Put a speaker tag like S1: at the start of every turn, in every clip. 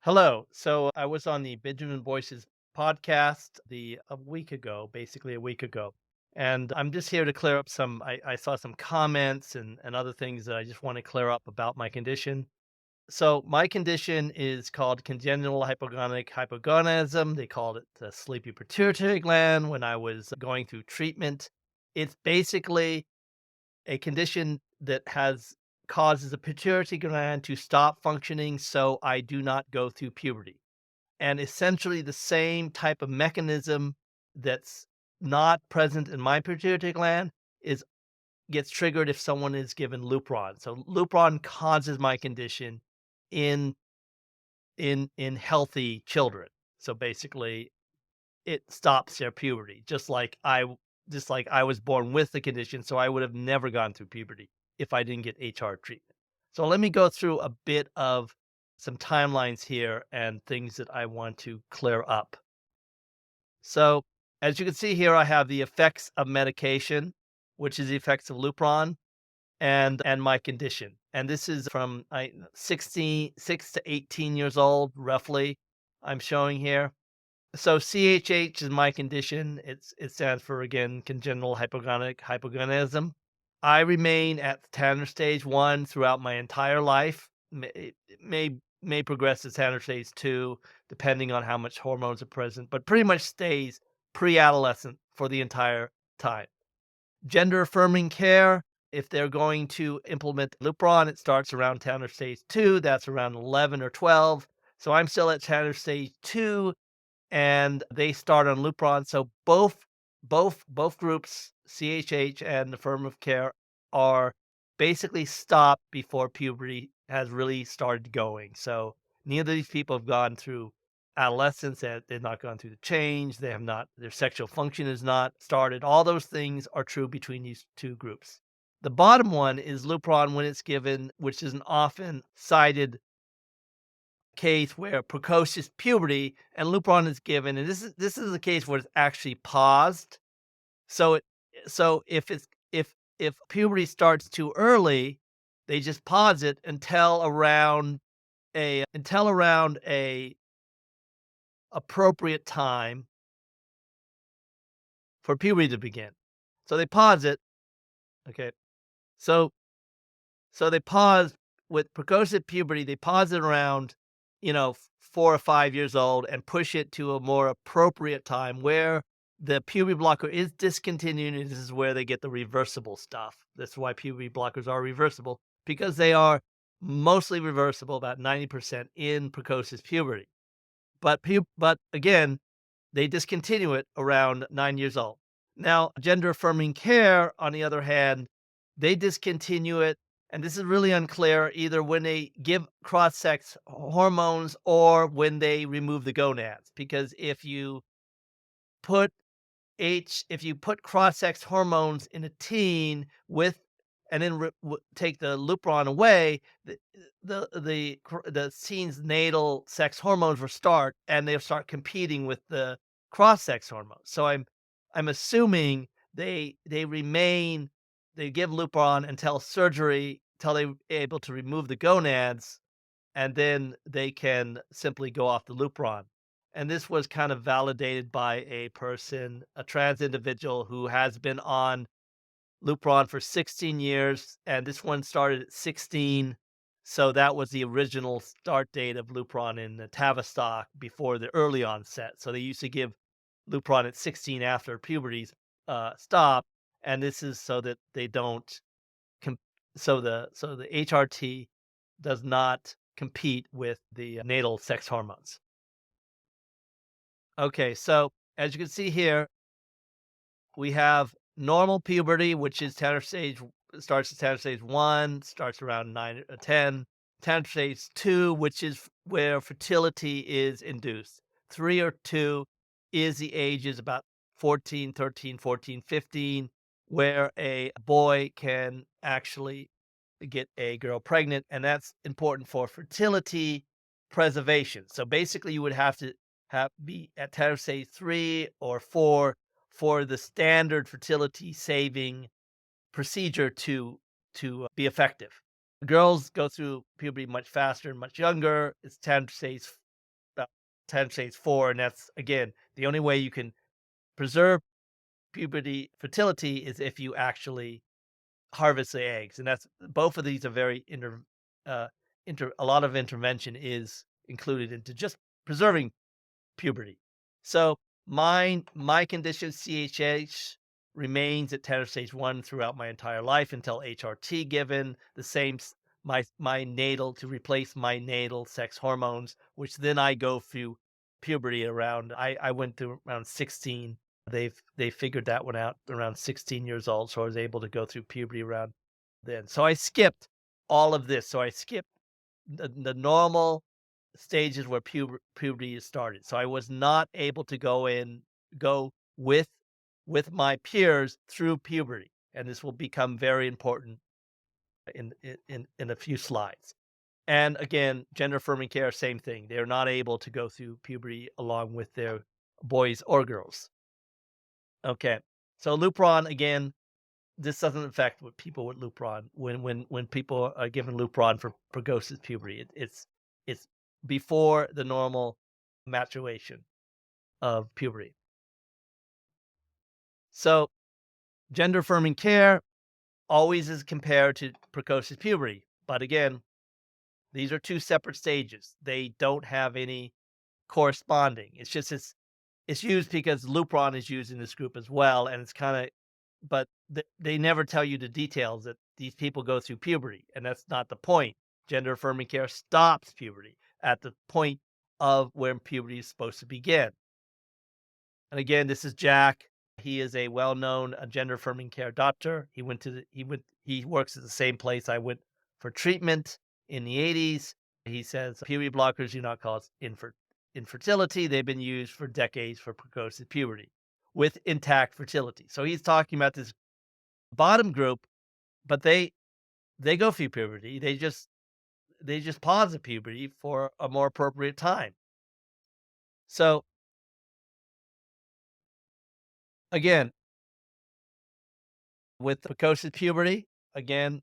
S1: Hello. So I was on the Benjamin Boyce's podcast a week ago, basically a week ago. And I'm just here to clear up I saw some comments and other things that I just want to clear up about my condition. So my condition is called congenital hypogonalism. They called it the sleepy pituitary gland when I was going through treatment. It's basically a condition that has causes the pituitary gland to stop functioning so I do not go through puberty. And essentially the same type of mechanism that's not present in my pituitary gland is gets triggered if someone is given Lupron. So Lupron causes my condition in in healthy children. So basically it stops their puberty, just like I was born with the condition, so I would have never gone through puberty if I didn't get HR treatment. So let me go through a bit of some timelines here and things that I want to clear up. So, as you can see here, I have the effects of medication, which is the effects of Lupron and my condition. And this is from 6 to 18 years old, roughly, I'm showing here. So CHH is my condition. It stands for, again, congenital hypogonalism. I remain at Tanner stage 1 throughout my entire life. It may progress to Tanner stage 2 depending on how much hormones are present, but pretty much stays pre-adolescent for the entire time. Gender affirming care, if they're going to implement Lupron, it starts around Tanner stage 2. That's around 11 or 12. So I'm still at Tanner stage 2 and they start on Lupron. So both groups, CHH and affirmative care, are basically stopped before puberty has really started going. So neither of these people have gone through adolescence, they've not gone through the change, they have not their sexual function is not started. All those things are true between these two groups. The bottom one is Lupron when it's given, which is an often cited case where precocious puberty and Lupron is given, and this is a case where it's actually paused. So it so if puberty starts too early, they just pause it until around a appropriate time for puberty to begin. So they pause it. Okay. So So they pause with precocious puberty, they pause it around, 4 or 5 years old and push it to a more appropriate time where the puberty blocker is discontinued, and this is where they get the reversible stuff. That's why puberty blockers are reversible, because they are mostly reversible, about 90% in precocious puberty. But again, they discontinue it around 9 years old. Now, gender affirming care, on the other hand, they discontinue it, and this is really unclear, either when they give cross-sex hormones or when they remove the gonads. Because put if you put cross-sex hormones in a teen with and then take the Lupron away, the teen's natal sex hormones will start, and they'll start competing with the cross-sex hormones. So I'm assuming they give Lupron until surgery, till they're able to remove the gonads, and then they can simply go off the Lupron. And this was kind of validated by a trans individual who has been on Lupron for 16 years, and this one started at 16. So that was the original start date of Lupron in the Tavistock before the early onset. So they used to give Lupron at 16 after puberty's stop, and this is so that they don't com- so the HRT does not compete with the natal sex hormones. Okay, so as you can see here, we have normal puberty, which is Tanner stage starts at Tanner stage 1, starts around 9 or 10. Tanner stage 2, which is where fertility is induced. 3 or 2 is the ages about 14, 13, 14, 15, where a boy can actually get a girl pregnant, and that's important for fertility preservation. So basically, you would have to have be at Tanner stage 3 or 4 for the standard fertility saving procedure to be effective. Girls go through puberty much faster and much younger. It's 10 stage 10 stage 4, and that's again the only way you can preserve puberty fertility is if you actually harvest the eggs, and that's both of these are very uh, a lot of intervention is included into just preserving puberty. So my condition CHH remains at tender stage 1 throughout my entire life until HRT given, the same my natal to replace my natal sex hormones, which then I go through puberty around I went through around 16. They figured that one out around 16 years old, so I was able to go through puberty around then. So I skipped all of this. So I skipped the normal stages where puberty is started. So I was not able to go with my peers through puberty, and this will become very important in a few slides. And again, gender affirming care, same thing. They're not able to go through puberty along with their boys or girls. Okay. So Lupron again, this doesn't affect what people with Lupron when people are given Lupron for precocious puberty. It's before the normal maturation of puberty. So gender affirming care always is compared to precocious puberty, but again, these are two separate stages. They don't have any corresponding. It's just it's used because Lupron is used in this group as well, and it's kind of but they never tell you the details that these people go through puberty, and that's not the point. Gender affirming care stops puberty at the point of when puberty is supposed to begin. And again, this is Jack. He is a well-known gender affirming care doctor. He works at the same place I went for treatment in the 80s. He says puberty blockers do not cause infertility. They've been used for decades for precocious puberty with intact fertility. So he's talking about this bottom group, but they go through puberty. They just pause the puberty for a more appropriate time. So again, with precocious puberty, again,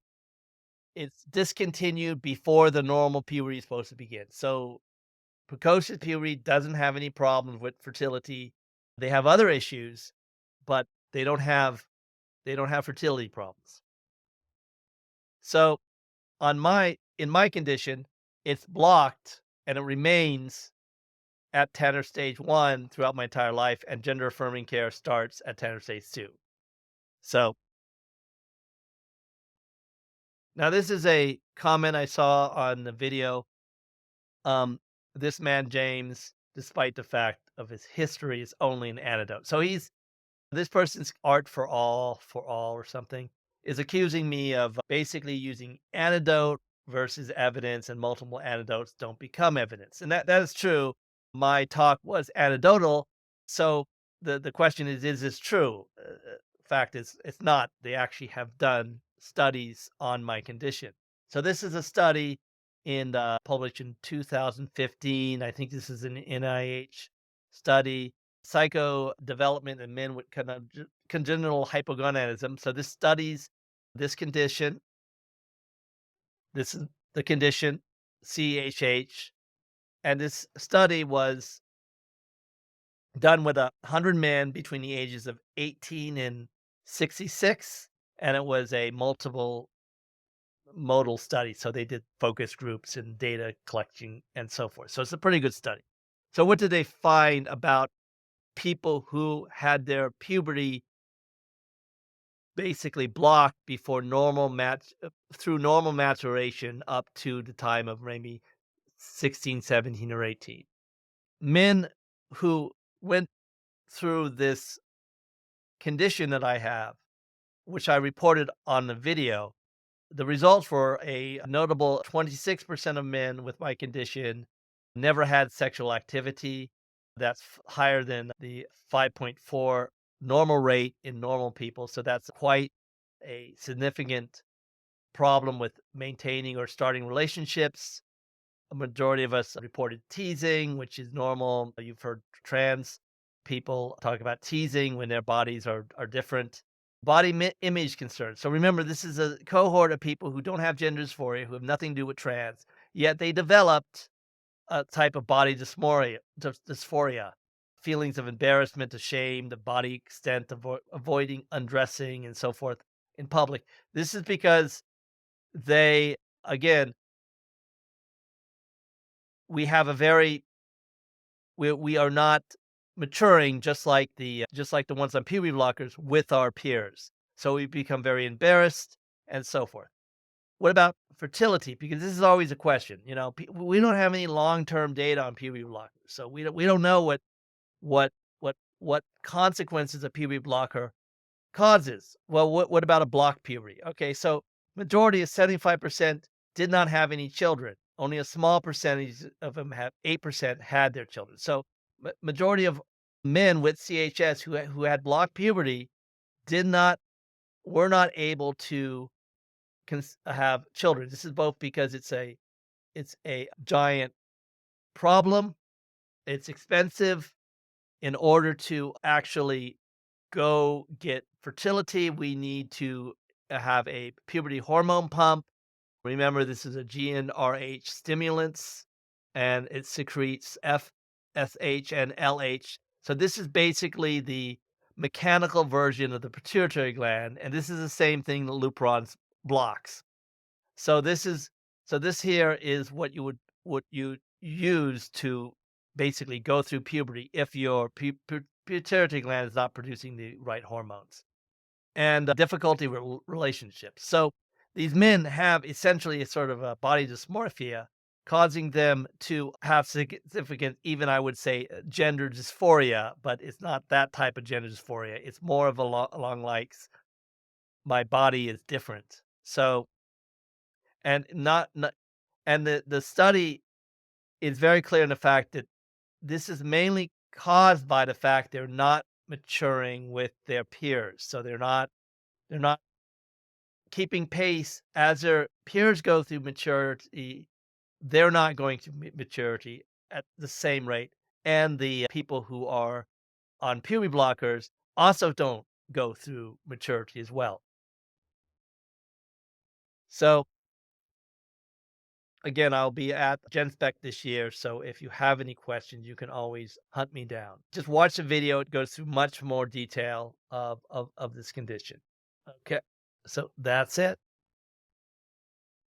S1: it's discontinued before the normal puberty is supposed to begin. So precocious puberty doesn't have any problems with fertility. They have other issues, but they don't have fertility problems. So in my condition, it's blocked and it remains at Tanner stage 1 throughout my entire life, and gender affirming care starts at Tanner stage 2. So now this is a comment I saw on the video. Um, this man James, despite the fact of his history, is only an antidote. So this person's art for all or something is accusing me of basically using antidote versus evidence, and multiple antidotes don't become evidence. And that is true. My talk was anecdotal. So the question is this true? Fact is, it's not. They actually have done studies on my condition. So this is a study published in 2015. I think this is an NIH study, psycho development in men with congenital hypogonalism. So this studies this condition. This is the condition CHH, and this study was done with 100 men between the ages of 18 and 66, and it was a multiple modal study. So they did focus groups and data collection and so forth. So it's a pretty good study. So what did they find about people who had their puberty basically blocked before through normal maturation up to the time of maybe 16, 17, or 18? Men who went through this condition that I have, which I reported on the video, the results were a notable 26% of men with my condition never had sexual activity. That's higher than the 5.4 normal rate in normal people. So that's quite a significant problem with maintaining or starting relationships. A majority of us reported teasing, which is normal. You've heard trans people talk about teasing when their bodies are different. Image concerns. So remember, this is a cohort of people who don't have gender dysphoria, who have nothing to do with trans, yet they developed a type of body dysphoria, feelings of embarrassment, ashamed, the body extent, avoiding undressing, and so forth in public. This is because they, again, we have a very we are not maturing just like the ones on puberty blockers with our peers. So we become very embarrassed and so forth. What about fertility? Because this is always a question. We don't have any long-term data on puberty blockers, so we don't know what what consequences a puberty blocker causes. Well, what about a blocked puberty? Okay, so majority of 75% did not have any children. Only a small percentage of them have 8% had their children. So majority of men with CHS who had blocked puberty did not were not able to have children. This is both because it's a giant problem. It's expensive. In order to actually go get fertility, we need to have a puberty hormone pump. Remember, this is a GnRH stimulants, and it secretes FSH and LH. So this is basically the mechanical version of the pituitary gland, and this is the same thing that Lupron's blocks. So this here is what you use to basically go through puberty if your pituitary gland is not producing the right hormones, and difficulty with relationships. So these men have essentially a sort of a body dysmorphia, causing them to have significant, even I would say, gender dysphoria, but it's not that type of gender dysphoria. It's more of along like my body is different. So and not and the study is very clear in the fact that this is mainly caused by the fact they're not maturing with their peers. So they're not keeping pace as their peers go through maturity. They're not going to maturity at the same rate, and the people who are on puberty blockers also don't go through maturity as well. So again, I'll be at GenSpec this year, so if you have any questions, you can always hunt me down. Just watch the video, it goes through much more detail of this condition. Okay, so that's it.